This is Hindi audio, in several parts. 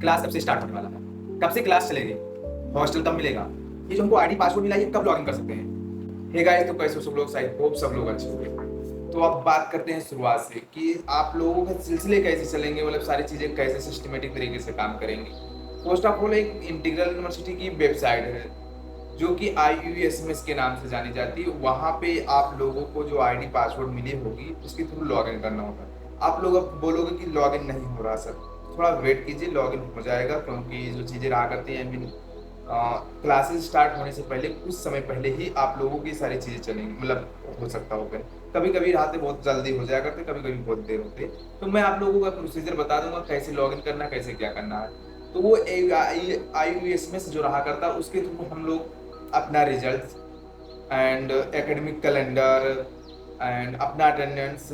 क्लास कब से स्टार्ट होने वाला है, कब से क्लास चलेगी, हॉस्टल कब मिलेगा, ये जो हमको आईडी पासवर्ड मिला है कब लॉगिन कर सकते हैं। हे गाइस, तो कैसे हो सब लोग, आई होप सब लोग अच्छे होंगे। तो अब बात करते हैं शुरुआत से कि आप लोगों के सिलसिले कैसे चलेंगे, मतलब सारी चीज़ें कैसे सिस्टमेटिक तरीके से काम करेंगी। फर्स्ट ऑफ ऑल, एक इंटीग्रल यूनिवर्सिटी की वेबसाइट है जो कि IUSMS के नाम से जानी जाती है। वहाँ पे आप लोगों को जो आईडी पासवर्ड मिली होगी उसके थ्रू लॉगिन करना होगा। आप लोग अब बोलोगे कि लॉगिन नहीं हो रहा सर, थोड़ा वेट कीजिए, लॉगिन हो जाएगा। क्योंकि जो चीज़ें रहा करती हैं, आई मीन क्लासेस स्टार्ट होने से पहले कुछ समय पहले ही आप लोगों की सारी चीज़ें चलेंगी, मतलब हो सकता हो फिर कभी कभी रात बहुत जल्दी हो जाया करते, कभी कभी बहुत देर होती है। तो मैं आप लोगों का प्रोसीजर बता दूंगा कैसे लॉगिन करना है, कैसे क्या करना है। तो वो IUSMS जो रहा करता है उसके थ्रू हम लोग अपना result and academic calendar and अपना अटेंडेंस,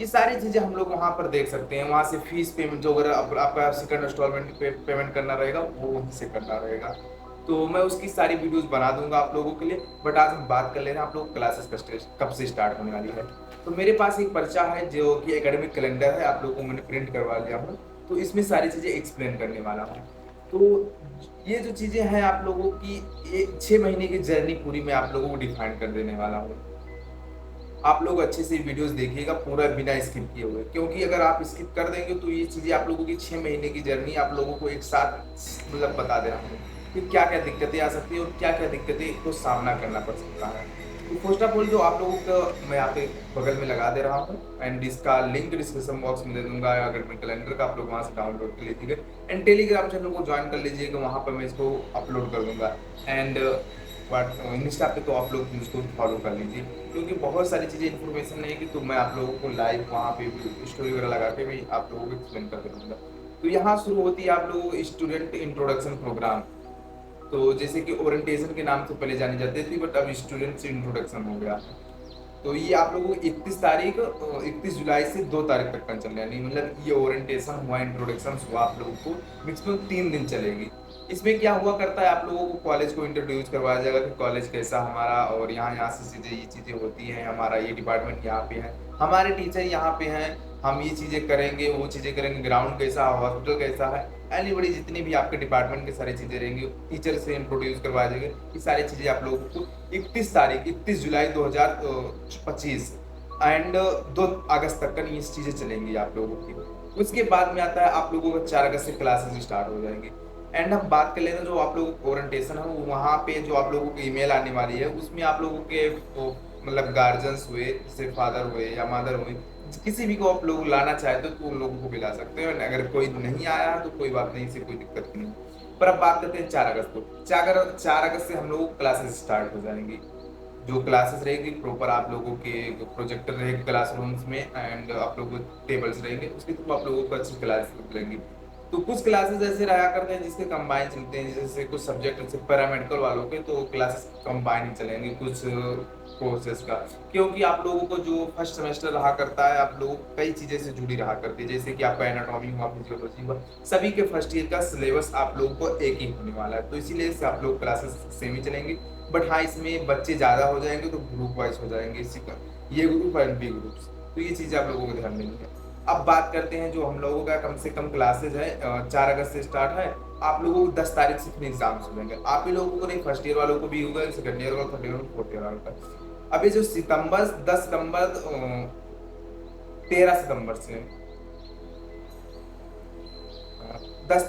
ये सारी चीज़ें हम लोग वहाँ पर देख सकते हैं। वहाँ से फीस पेमेंट जो अगर आपका सेकंड इंस्टॉलमेंट पेमेंट करना रहेगा वो वहीं से करना रहेगा। तो मैं उसकी सारी वीडियोस बना दूंगा आप लोगों के लिए। बट आज हम बात कर ले रहे हैं आप लोग क्लासेस का स्टेज कब से स्टार्ट होने वाली है। तो मेरे पास एक पर्चा है जो कि एकेडमिक कैलेंडर है, आप लोगों को मैंने प्रिंट करवा लिया हूँ। तो इसमें सारी चीज़ें एक्सप्लेन करने वाला हूँ। तो ये जो चीज़ें हैं आप लोगों की 6 महीने की जर्नी पूरी मैं आप लोगों को डिफाइन कर देने वाला हूँ। आप लोग अच्छे से वीडियोस देखिएगा पूरा बिना स्किप किए हुए, क्योंकि अगर आप स्किप कर देंगे तो ये चीज़ें आप लोगों की 6 महीने की जर्नी आप लोगों को एक साथ मतलब बता दे रहा हूँ कि क्या क्या दिक्कतें आ सकती है और क्या क्या दिक्कतें को सामना करना पड़ सकता है। तो फर्स्ट ऑफ ऑल जो आप लोगों का मैं यहाँ पे बगल में लगा दे रहा हूँ एंड इसका लिंक डिस्क्रिप्शन बॉक्स में दे दूंगा। अगर मैं कैलेंडर का आप लोग वहाँ से डाउनलोड कर लीजिएगा एंड टेलीग्राम चैनल को ज्वाइन कर लीजिएगा, वहाँ पर मैं इसको अपलोड कर दूंगा। एंड बट इंस्टा पे तो आप लोग उसको फॉलो कर लीजिए, क्योंकि बहुत सारी चीज़ें इन्फॉर्मेशन नहीं कि तो मैं आप लोगों को लाइव वहाँ पे स्टोरी वगैरह लगा के भी आप लोगों को एक्सप्लेन कर दूँगा। तो यहाँ शुरू होती है आप लोगों को स्टूडेंट इंट्रोडक्शन प्रोग्राम। तो जैसे कि ओरिएंटेशन के नाम से पहले जानी जाती थी, बट अब स्टूडेंट इंट्रोडक्शन हो गया। तो ये आप लोगों को 31 जुलाई से 2 तारीख तक का चलना है। नहीं मतलब ये ओरिएंटेशन हुआ, इंट्रोडक्शन हुआ, आप लोगों को मैक्सिमम 3 दिन चलेगी। इसमें क्या हुआ करता है, आप लोगों को कॉलेज को इंट्रोड्यूस करवाया जाएगा कि कॉलेज कैसा हमारा, और यहाँ यहाँ से चीज़ें ये चीज़ें होती हैं, हमारा ये डिपार्टमेंट यहाँ पे है, हमारे टीचर यहाँ पे हैं, हम ये चीज़ें करेंगे वो चीज़ें करेंगे, ग्राउंड कैसा है, हॉस्पिटल कैसा है, एनीबडी जितनी भी आपके डिपार्टमेंट की सारी चीज़ें रहेंगी टीचर से इंट्रोड्यूस करवाया जाएगा। ये सारी चीज़ें आप लोगों को 31 जुलाई 2025 एंड 2 अगस्त तक का ये चीज़ें चलेंगी आप लोगों की। उसके बाद में आता है आप लोगों का 4 अगस्त से क्लासेस स्टार्ट हो जाएंगी। एंड हम बात कर लेते हैं जो आप लोगों को ओरिएंटेशन है, वहाँ पे जो आप लोगों को ईमेल आने वाली है उसमें आप लोगों के मतलब गार्जियंस हुए, जैसे फादर हुए या मदर हुए, किसी भी को आप लोग लाना चाहते हो तो उन लोगों को भी ला सकते हो। अगर कोई नहीं आया तो कोई बात नहीं, इससे कोई दिक्कत नहीं। पर अब बात करते हैं 4 अगस्त को। 4 अगस्त से हम लोगों को क्लासेस स्टार्ट हो जाएंगी। जो क्लासेस रहेगी प्रॉपर आप लोगों के प्रोजेक्टर रहेगी क्लासरूम्स में एंड आप लोगों को टेबल्स रहेंगे, उसके थ्रू आप लोगों को अच्छी क्लासेस लेंगी। तो कुछ क्लासेस ऐसे रहा करते हैं जिसके कंबाइन चलते हैं, जैसे कुछ सब्जेक्ट जैसे पैरामेडिकल वालों के तो क्लासेस कंबाइन ही चलेंगे कुछ कोर्सेज का, क्योंकि आप लोगों को जो फर्स्ट सेमेस्टर रहा करता है आप लोगों को कई चीज़ें से जुड़ी रहा करती है, जैसे कि आपका एनाटॉमी हुआ, फिजियोलॉजी हुआ, सभी के फर्स्ट ईयर का सिलेबस आप लोगों को एक ही होने वाला है। तो इसीलिए से आप लोग क्लासेस सेम ही चलेंगे। बट हाँ, इसमें बच्चे ज़्यादा हो जाएंगे तो ग्रुप वाइज हो जाएंगे, इसी का ये ग्रुप और बी ग्रुप्स। तो ये चीज़ें आप लोगों को ध्यान देनी है। अब बात करते हैं जो हम लोगों का कम से कम क्लासेज है 4 अगस्त से स्टार्ट है। आप लोगों को 10 तारीख से फिर एग्जाम्स हो जाएंगे। आप ही लोगों को नहीं, फर्स्ट ईयर वालों को भी होगा, सेकंड ईयर वालों, थर्ड ईयर वालों, फोर्थ ईयर वालों का। अभी जो 10 सितंबर 13 सितंबर से 10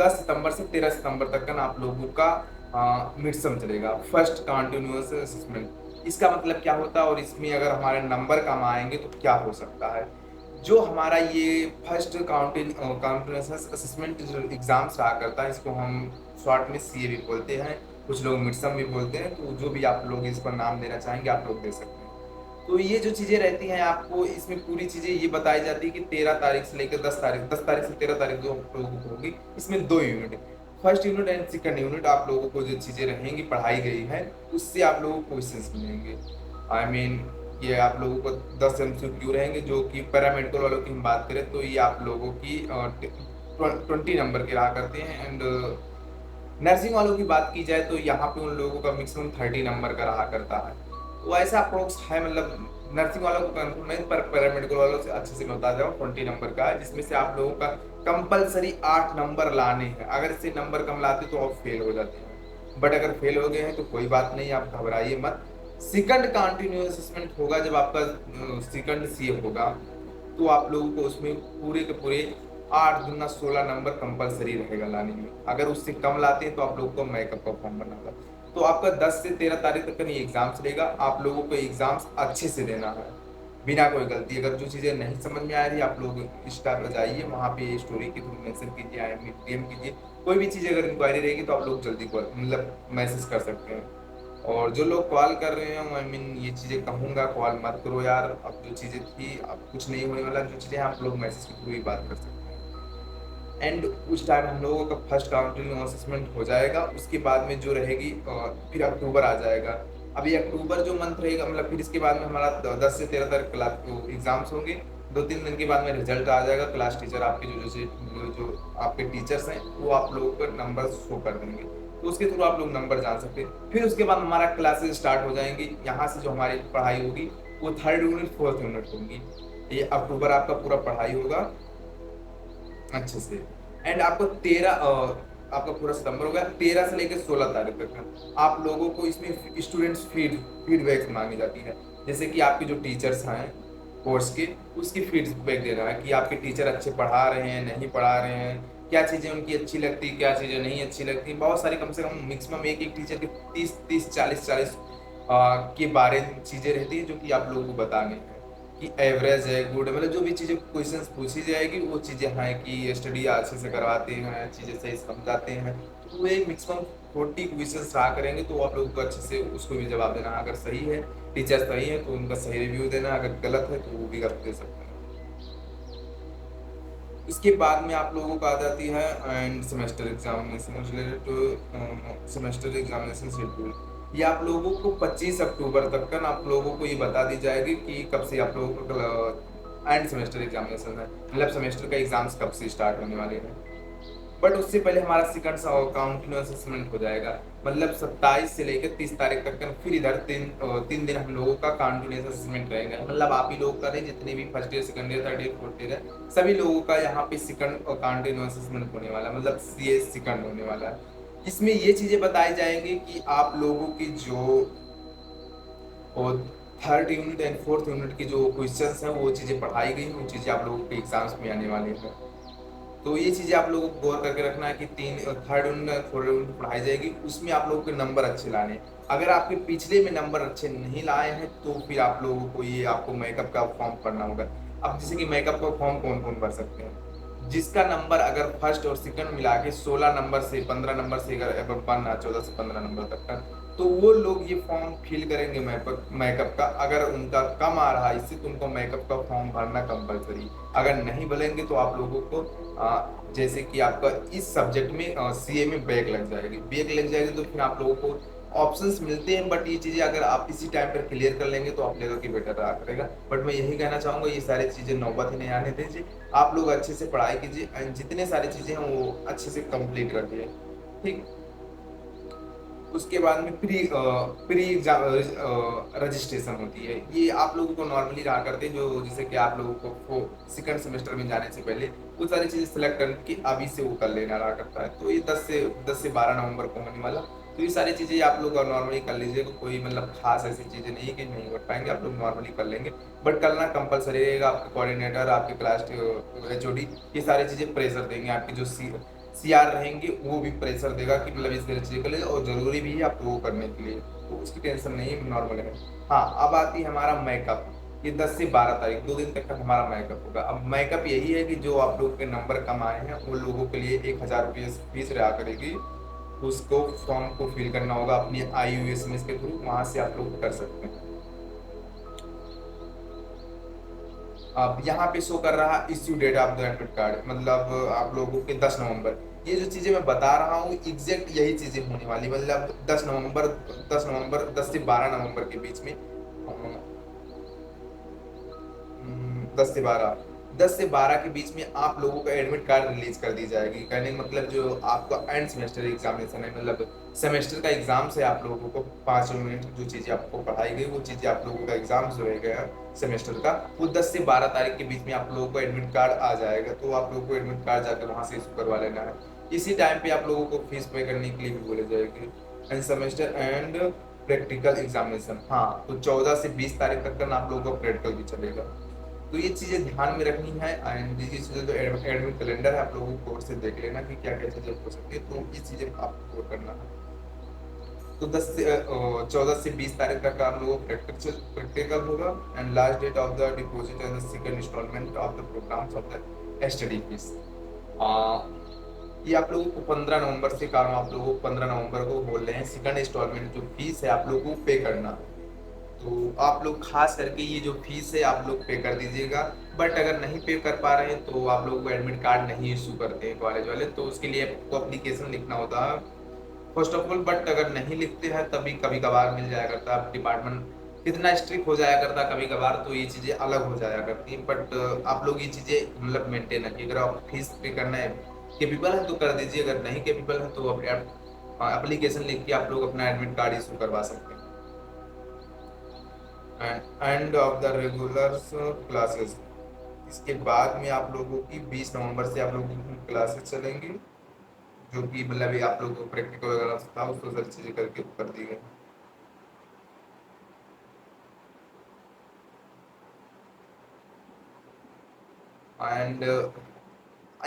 10 सितंबर से 13 सितंबर तक का ना आप लोगों का मिड सम चलेगा, फर्स्ट कंटिन्यूअस असेसमेंट। इसका मतलब क्या होता है और इसमें अगर हमारे नंबर कम आएंगे तो क्या हो सकता है। जो हमारा ये फर्स्ट कंटिन्यूअस असेसमेंट एग्जाम्स रहा करता है, इसको हम शॉर्ट में CA भी बोलते हैं, कुछ लोग मिड सम भी बोलते हैं। तो जो भी आप लोग इस पर नाम देना चाहेंगे आप लोग दे सकते हैं। तो ये जो चीज़ें रहती हैं आपको इसमें पूरी चीज़ें ये बताई जाती है कि 13 तारीख से लेकर 10 तारीख, 10 तारीख से 13 तारीख जो आप लोगों को होगी, इसमें 2 unit, first unit and second unit आप लोगों को जो चीज़ें रहेंगी पढ़ाई गई है उससे आप लोगों को क्वेश्चंस मिलेंगे। आई मीन ये आप लोगों को 10 MCQ रहेंगे, जो कि पैरामेडिकल वालों की हम बात करें तो ये आप लोगों की 20 नंबर के रहा करते हैं। एंड नर्सिंग वालों की बात की जाए तो यहाँ पे उन लोगों का मैक्सिमम 30 नंबर का रहा करता है। तो ऐसा अप्रोक्स है, मतलब नर्सिंग वालों को कंफर्म नहीं, पर पैरामेडिकल वालों से अच्छे से मैं बता रहा हूँ 20 नंबर का है, जिसमें से आप लोगों का कंपलसरी 8 नंबर लाने हैं। अगर इससे नंबर कम लाते तो आप फेल हो जाते हैं, बट अगर फेल हो गए हैं तो कोई बात नहीं, आप घबराइए मत। सेकंड कंटिन्यूअस असेसमेंट होगा जब आपका सेकंड सीए होगा, तो आप लोगों को उसमें पूरे के पूरे 8 दूना 16 नंबर कंपलसरी रहेगा लाने में। अगर उससे कम लाते हैं तो आप लोगों को मेकअप का फॉर्म बनना होगा। तो आपका 10 से 13 तारीख तक का ये एग्जाम्स रहेगा। आप लोगों को एग्जाम्स अच्छे से देना है, बिना कोई गलती। अगर जो चीज़ें नहीं समझ में आ रही, आप लोग इंस्टा पर जाइए, वहाँ पे स्टोरी के थ्रू मेंशन कीजिए, आई डीएम कीजिए। कोई भी चीज़ अगर इंक्वायरी रहेगी तो आप लोग जल्दी मतलब मैसेज कर सकते हैं। और जो लोग कॉल कर रहे हैं, आई मीन ये चीज़ें कहूँगा, कॉल मत करो यार। अब जो चीज़ें थी, अब कुछ नहीं होने वाला। जो चीज़ें आप लोग मैसेज के थ्रू ही बात कर सकते हैं। एंड उस टाइम हम लोगों का फर्स्ट काउंसलिंग असेसमेंट हो जाएगा। उसके बाद में जो रहेगी फिर अक्टूबर आ जाएगा। अभी अक्टूबर जो मंथ रहेगा, मतलब फिर इसके बाद में हमारा 10 से 13 तारीख क्लास एग्जाम्स होंगे। 2-3 दिन के बाद में रिजल्ट आ जाएगा। क्लास टीचर आपके जो आपके टीचर्स हैं वो आप लोगों को नंबर शो कर देंगे, तो उसके थ्रू आप लोग नंबर जान सकते हैं। फिर उसके बाद हमारा क्लासेस स्टार्ट हो जाएंगी। यहाँ से जो हमारी पढ़ाई होगी वो 3rd यूनिट 4th यूनिट होगी। ये अक्टूबर आपका पूरा पढ़ाई होगा अच्छे से। एंड आपको 13 आपका पूरा सितंबर हो गया। 13 से लेकर 16 तारीख तक आप लोगों को इसमें स्टूडेंट्स फीडबैक मांगी जाती है। जैसे कि आपके जो टीचर्स हैं कोर्स के, उसकी फीडबैक देना है कि आपके टीचर अच्छे पढ़ा रहे हैं, नहीं पढ़ा रहे हैं, क्या चीज़ें उनकी अच्छी लगती, क्या चीज़ें नहीं अच्छी लगती। बहुत सारी, कम से कम मैक्सिमम एक एक टीचर के 30 40 के बारे में चीज़ें रहती हैं जो कि आप लोगों को बतानी है कि एवरेज है, गुड है, मतलब जो भी चीज़ें क्वेश्चंस पूछी जाएगी वो चीज़ें हैं कि स्टडी अच्छे से करवाते हैं, चीज़ें सही समझाते हैं। तो वो एक मैक्सिमम 40 क्वेश्चंस रहा करेंगे, तो आप लोगों को अच्छे से उसको भी जवाब देना। अगर सही है, टीचर सही है तो उनका सही रिव्यू देना, अगर गलत है तो वो भी गलत दे सकते हैं। इसके बाद में आप लोगों को आ जाती है end semester examination related to semester examination schedule. ये आप लोगों को 25 अक्टूबर तक का आप लोगों को ये बता दी जाएगी कि कब से आप लोगों को एंड सेमेस्टर एग्जामिनेशन है, मतलब सेमेस्टर का एग्जाम्स कब से स्टार्ट होने वाले हैं। बट उससे पहले हमारा सेकंड काउंटिन्यूअस असेसमेंट हो जाएगा, मतलब 27 से लेकर 30 तारीख तक का। फिर इधर तीन दिन हम लोगों का काउंटिन्यूअस असेसमेंट रहेगा, मतलब आप ही लोग का नहीं, जितने भी first year, second year, third year, fourth year है, सभी लोगों का यहाँ पे सेकंड काउंटिन्यूअस असेसमेंट होने वाला है, मतलब सीए सेकंड होने वाला है। इसमें ये चीजें बताई जाएंगी कि आप लोगों की जो और 3rd unit and 4th unit की जो क्वेश्चंस हैं वो चीज़ें पढ़ाई गई, वो चीज़ें आप लोगों के एग्जाम्स में आने वाली हैं। तो ये चीज़ें आप लोगों को गौर करके रखना है कि 3rd यूनिट 4th यूनिट पढ़ाई जाएगी, उसमें आप लोगों के नंबर अच्छे लाने हैं। अगर आपके पिछले में नंबर अच्छे नहीं लाए हैं तो फिर आप लोगों को ये आपको मेकअप का फॉर्म भरना होगा। अब जैसे कि मेकअप का फॉर्म कौन कौन भर सकते हैं, जिसका नंबर अगर फर्स्ट और सेकंड मिला के 16 नंबर से 15 नंबर से अगर बनना 14 से 15 नंबर तक का, तो वो लोग ये फॉर्म फिल करेंगे मेकअप का। अगर उनका कम आ रहा है इससे, तो उनको मेकअप का फॉर्म भरना कंपलसरी। अगर नहीं भरेंगे तो आप लोगों को जैसे कि आपका इस सब्जेक्ट में सीए में बैक लग जाएगी, तो फिर आप लोगों को ऑप्शंस मिलते हैं। बट ये चीज़ें अगर आप इसी टाइम पर क्लियर कर लेंगे तो आप लेकर के बेटर रहा करेगा। बट मैं यही कहना चाहूँगा, ये सारी चीज़ें नौबत ही नहीं आने दीजिए। आप लोग अच्छे से पढ़ाई कीजिए एंड जितने सारी चीज़ें हैं वो अच्छे से कंप्लीट कर दिए, ठीक। उसके बाद में प्री एग्जाम रजिस्ट्रेशन होती है। ये आप लोगों को नॉर्मली रहा करते हैं, जो जैसे कि आप लोगों को सेकंड सेमेस्टर में जाने से पहले वो सारी चीज़ें सेलेक्ट करके अभी से वो कर लेना रहा करता है। तो ये 10 से 12 नवंबर को होने वाला। तो ये सारी चीज़ें आप लोग नॉर्मली कर लीजिएगा। कोई मतलब खास ऐसी चीज़ें नहीं है कि नहीं कर पाएंगे, आप लोग नॉर्मली कर लेंगे। बट करना कंपलसरी रहेगा। आपके कोऑर्डिनेटर, आपके क्लास एचओडी, ये सारी चीज़ें प्रेशर देंगे। आपकी जो सीआर रहेंगे वो भी प्रेशर देगा कि मतलब इस तरह चीज़ें कर ले, और ज़रूरी भी है आपको वो करने के लिए, तो उसकी टेंशन नहीं है, नॉर्मल है। हाँ, अब आती है हमारा मेकअप। ये 10 से 12 तारीख 2 दिन तक का हमारा मेकअप होगा। अब मेकअप यही है कि जो आप लोग के नंबर कम आए हैं उन लोगों के लिए 1000 रुपये फीस रहा करेगी। उसको फॉर्म को फिल करना होगा अपनी IUSMS के थ्रू, वहाँ से आप लोग कर सकते हैं। अब यहाँ पे शो कर रहा issue date of the admit card, मतलब आप लोगों के 10 नवंबर। ये जो चीज़ें मैं बता रहा हूँ एग्जैक्ट यही चीज़ें होने वाली, मतलब 10 से 12 नवंबर के बीच में, 10 से 12 10 से 12 के बीच में आप लोगों का एडमिट कार्ड रिलीज कर दी जाएगी। कहने का मतलब जो आपका एंड सेमेस्टर एग्जामिनेशन है, मतलब सेमेस्टर का एग्जाम से आप लोगों को 5 मिनट जो चीज़ें आपको पढ़ाई गई वो चीज़ें आप लोगों का एग्जाम जो रहेगा सेमेस्टर का, वो 10 से 12 तारीख के बीच में आप लोगों को एडमिट कार्ड आ जाएगा। तो आप लोगों को एडमिट कार्ड जाकर वहाँ से इशू करवा लेना है। इसी टाइम पे आप लोगों को फीस पे करने के लिए भी बोले जाएगी। And semester and practical examination, हाँ, तो 14 से 20 तारीख तक का आप लोगों का प्रैक्टिकल भी चलेगा। तो ये चीज़ें ध्यान में रखनी है। एंड ये चीज़ें जो एडमिट कैलेंडर है आप लोगों को से देख लेना कि क्या क्या चीज़ें हो सकती है, तो ये चीज़ें आपको करना है। तो 14 से 20 तारीख तक आप लोगों को प्रैक्टिकल होगा। And last date of the deposit and second instalment of the programmes of the study fees, ये आप लोगों को 15 नवंबर से काम आप लोगों को 15 नवंबर को बोल रहे हैं सेकंड इंस्टॉलमेंट जो फीस है आप लोगों को पे करना। तो आप लोग खास करके ये जो फीस है आप लोग पे कर दीजिएगा। बट अगर नहीं पे कर पा रहे हैं तो आप लोग को एडमिट कार्ड नहीं इशू करते हैं कॉलेज वाले, तो उसके लिए आपको अप्लीकेशन लिखना होता है फर्स्ट ऑफ ऑल। बट अगर नहीं लिखते हैं तभी कभी कभार मिल जाया करता है। डिपार्टमेंट कितना स्ट्रिक्ट हो जाया करता कभी कभार, तो ये चीज़ें अलग हो जाया करती हैं। बट आप लोग ये चीज़ें मतलब मेंटेन रखिए। अगर आप फीस पे करना है केपेबल है तो कर दीजिए, अगर नहीं केपेबल है तो एप्लीकेशन लिख के आप लोग अपना एडमिट कार्ड इशू करवा सकते हैं। End of the regular classes, इसके बाद में आप लोगों की 20 नवंबर से आप लोगों की क्लासेस चलेंगी, जो कि मतलब ये आप लोगों को प्रैक्टिकल वगैरह था उसको सारी चीज़ें करके कर दी गई। एंड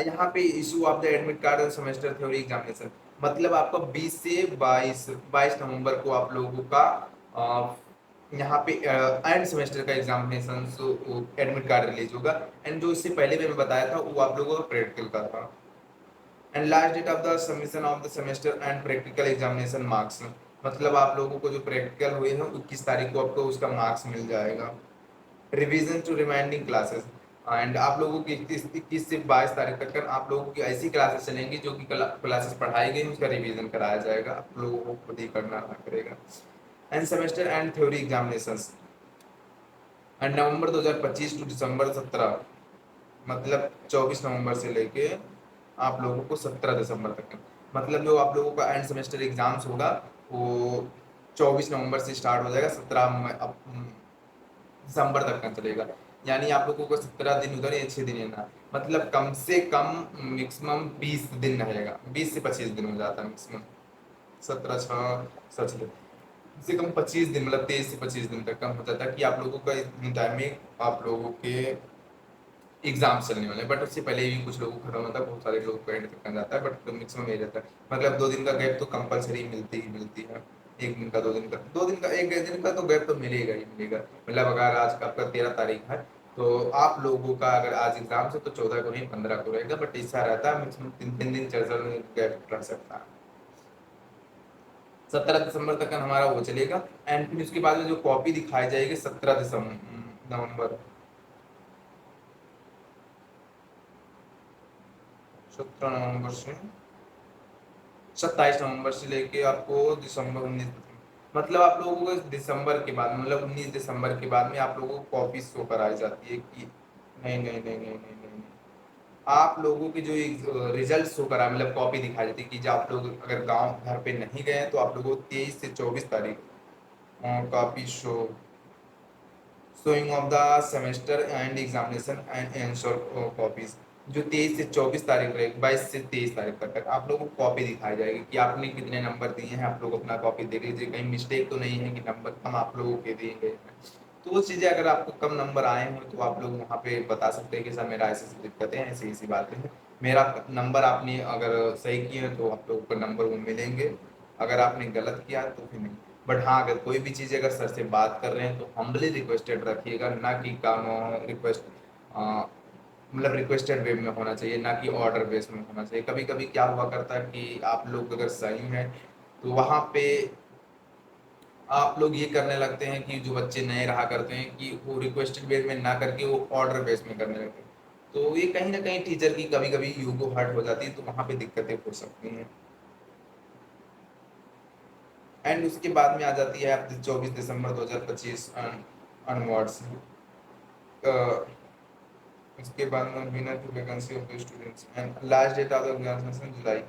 यहाँ पे issue of the admit card और सेमेस्टर थ्योरी एग्जामिनेशन, मतलब आपका 20 से 22 नवंबर को आप लोगों का यहाँ पे एंड सेमेस्टर का एग्जामिनेशन एडमिट कार्ड रिलीज होगा। एंड जो इससे पहले मैंने बताया था वो आप लोगों का प्रैक्टिकल का था। And last date of the submission of the semester and practical examination marks, मतलब आप लोगों को जो प्रैक्टिकल हुए हैं 21 तारीख को आपको उसका मार्क्स मिल जाएगा। Revision to reminding classes, and आप लोगों की 21 से 22 तारीख तक आप लोगों की ऐसी क्लासेस चलेंगी जो कि क्लासेस पढ़ाई गई उसका रिवीजन कराया जाएगा, आप लोगों को खुद ही करना पड़ेगा। End semester end theory examinations and November 2025 to December 17, मतलब 24 नवंबर से लेके आप लोगों को 17 दिसंबर तक, मतलब जो आप लोगों का एंड सेमेस्टर एग्जाम्स होगा वो 24 नवंबर से स्टार्ट हो जाएगा, 17 दिसंबर तक का चलेगा। यानी आप लोगों को 17 दिन उधर या 6 दिन रहना, मतलब कम से कम मैक्सिमम 20 दिन रहेगा, 20 से 25 दिन हो जाता है मैक्सिमम। 17 6 से कम 25 दिन, मतलब 23 से 25 दिन तक कम हो जाता है कि आप लोगों का इतने टाइम में आप लोगों के एग्जाम चलने वाले हैं। बट उससे पहले भी कुछ लोगों को खत्म होता है, बहुत सारे लोगों को एंड तक जाता है, बट मैक्सिमम ये रहता है। मतलब 2 दिन का गैप तो कंपलसरी मिलती ही मिलती है। 1 दिन का 2 दिन का 2 दिन का 1 दिन का तो गैप तो मिलेगा ही मिलेगा। मतलब अगर आज का आपका 13 तारीख है तो आप लोगों का अगर आज एग्जाम से तो 14 को नहीं 15 को रहेगा, बट ऐसा रहता है मैक्सिमम 3 दिन 4 दिन गैप रह सकता है। 17 दिसंबर तक का हमारा वो चलेगा। एंड फिर उसके बाद में जो कॉपी दिखाई जाएगी 17 नवंबर, 17 नवंबर से 27 नवंबर से लेके आपको दिसंबर 19, मतलब आप लोगों को दिसंबर के बाद मतलब 19 दिसंबर के बाद में आप लोगों को कॉपी शो कराई जाती है कि नहीं नहीं नहीं नहीं नहीं नहीं, नहीं। आप लोगों की जो रिजल्ट शो करा मतलब कॉपी दिखाई जाती है कि जब आप लोग अगर गांव घर पे नहीं गए हैं तो आप लोगों को 23 से 24 तारीख copy showing off the semester and examination and answer copies, जो 23 से 24 तारीख रहेगी, 22 से 23 तारीख तक आप लोगों को कॉपी दिखाई जाएगी कि आपने कितने नंबर दिए हैं। आप लोग अपना कॉपी देख लीजिए, कहीं मिस्टेक तो नहीं है कि नंबर कम आप लोगों के दिए गए हैं। तो वो चीज़ें अगर आपको कम नंबर आए हों तो आप लोग वहाँ पे बता सकते हैं कि सर मेरा ऐसी ऐसी दिक्कतें हैं, ऐसी ऐसी बातें हैं। मेरा नंबर आपने अगर सही किए हैं तो आप लोगों को नंबर वो मिलेंगे, अगर आपने गलत किया तो फिर नहीं। बट हाँ, अगर कोई भी चीज़ अगर सर से बात कर रहे हैं तो हम्बली रिक्वेस्टेड रखिएगा, ना कि काम रिक्वेस्ट मतलब रिक्वेस्टेड वे में होना चाहिए, ना कि ऑर्डर बेस में होना चाहिए। कभी कभी क्या हुआ करता है कि आप लोग अगर सही हैं तो वहाँ पे आप लोग ये करने लगते हैं कि जो बच्चे नए रहा करते हैं कि वो रिक्वेस्टेड बेस में ना करके वो ऑर्डर बेस में करने लगते हैं। तो ये कहीं ना कहीं टीचर की कभी कभी यूगो हर्ट हो जाती है, तो वहाँ पे दिक्कतें हो सकती हैं। एंड उसके बाद में आ जाती है आप 24 दिसंबर 2025 अनवर्ड्स, उसके बाद में winter to vacancy of the students and last date of the examination July.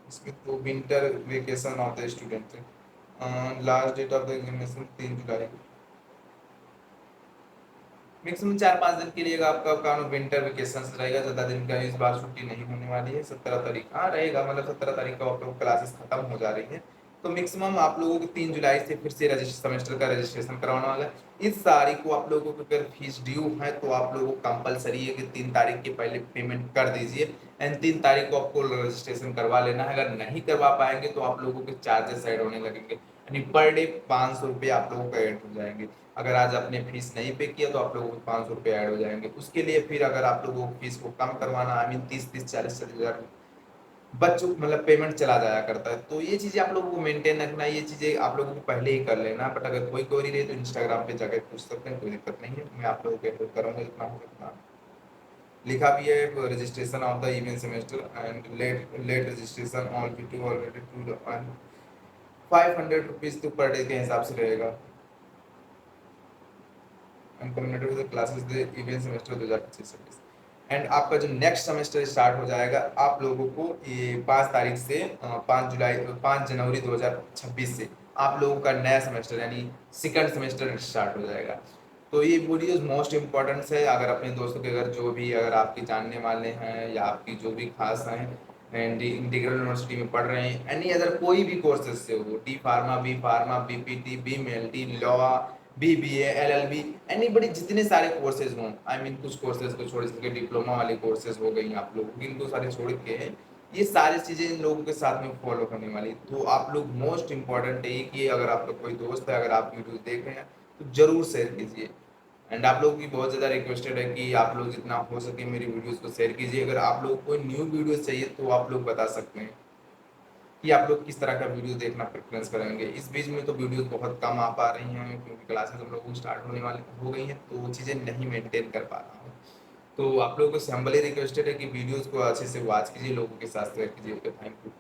इसमें तो winter vacation of the student, last date of the examination 3 July. Maximum 4-5 दिन के लिए आपका काम विंटर वेकेशन रहेगा, ज़्यादा दिन का इस बार छुट्टी नहीं होने वाली है। 17 तारीख हाँ रहेगा, मतलब 17 तारीख को आप लोग क्लासेस खत्म हो जा रही है। तो मैक्सिमम आप लोगों को 3 जुलाई से फिर से सेमेस्टर का रजिस्ट्रेशन करवाना वाला है। इस तारीख को आप लोगों को अगर फीस ड्यू है तो आप लोगों को कंपलसरी है कि 3 तारीख के पहले पेमेंट कर दीजिए एंड 3 तारीख को आपको रजिस्ट्रेशन करवा लेना है। अगर नहीं करवा पाएंगे तो आप लोगों के चार्जेस ऐड होने लगेंगे, यानी पर डे 500 रुपये आप लोगों को ऐड हो जाएंगे। अगर आज आपने फीस नहीं पे किया तो आप लोगों को 500 रुपये ऐड हो जाएंगे। उसके लिए फिर अगर आप लोगों को फीस को कम करवाना, आई मीन 30-40 हज़ार बच्चों मतलब पेमेंट चला जाया करता है। तो ये चीज़ें आप लोगों को मेंटेन रखना, ये चीज़ें आप लोगों को पहले ही कर लेना। बट अगर कोई क्वेरी रहे तो इंस्टाग्राम पे जाकर पूछ सकते हैं, कोई दिक्कत नहीं है, मैं आप लोगों को हेल्प करूँगा जितना हो उतना। लिखा भी है registration of the event semester and late late registration on to already to 500 rupees तो पर डे के हिसाब से रहेगा। And community with classes the event semester 2025-26 and आपका जो नेक्स्ट सेमेस्टर स्टार्ट हो जाएगा आप लोगों को ये 5 तारीख से 5 जनवरी 2026 से आप लोगों का नया सेमेस्टर यानी सेकंड सेमेस्टर स्टार्ट हो जाएगा। तो ये वीडियोस मोस्ट इम्पोर्टेंट है। अगर अपने दोस्तों के घर जो भी अगर आपके जानने वाले हैं या आपकी जो भी खास हैं एंड इंटीग्रल यूनिवर्सिटी में पढ़ रहे हैं, एनी अदर कोई भी कोर्सेज से हो, D pharma, B pharma, BPT, BMLT, law, BBA, LLB, any बड़ी जितने सारे कोर्सेज हों, आई मीन कुछ कोर्सेज को छोड़ के डिप्लोमा वाले कोर्सेज हो गई आप लोगों की, इनको सारे छोड़ के ये सारी चीज़ें इन लोगों के साथ में फॉलो होने वाली। तो आप लोग मोस्ट इम्पॉर्टेंट है कि अगर आपका कोई दोस्त है, अगर आप वीडियो देख रहे हैं तो जरूर शेयर कीजिए। एंड आप लोगों की बहुत ज़्यादा रिक्वेस्टेड है कि आप लोग जितना हो सके मेरी वीडियोस को शेयर कीजिए। अगर आप लोग कोई न्यू वीडियोस चाहिए तो आप लोग बता सकते हैं कि आप लोग किस तरह का वीडियो देखना प्रेफरेंस करेंगे। इस बीच में तो वीडियोस बहुत कम आ पा रही हैं क्योंकि क्लासेस हम लोगों को स्टार्ट होने वाली हो गई हैं, तो वो चीज़ें नहीं मेंटेन कर पा रहा हूँ। तो आप लोगों को सिंपली रिक्वेस्टेड है कि वीडियोस को अच्छे से वॉच कीजिए, लोगों के साथ शेयर कीजिए। Okay, thank you.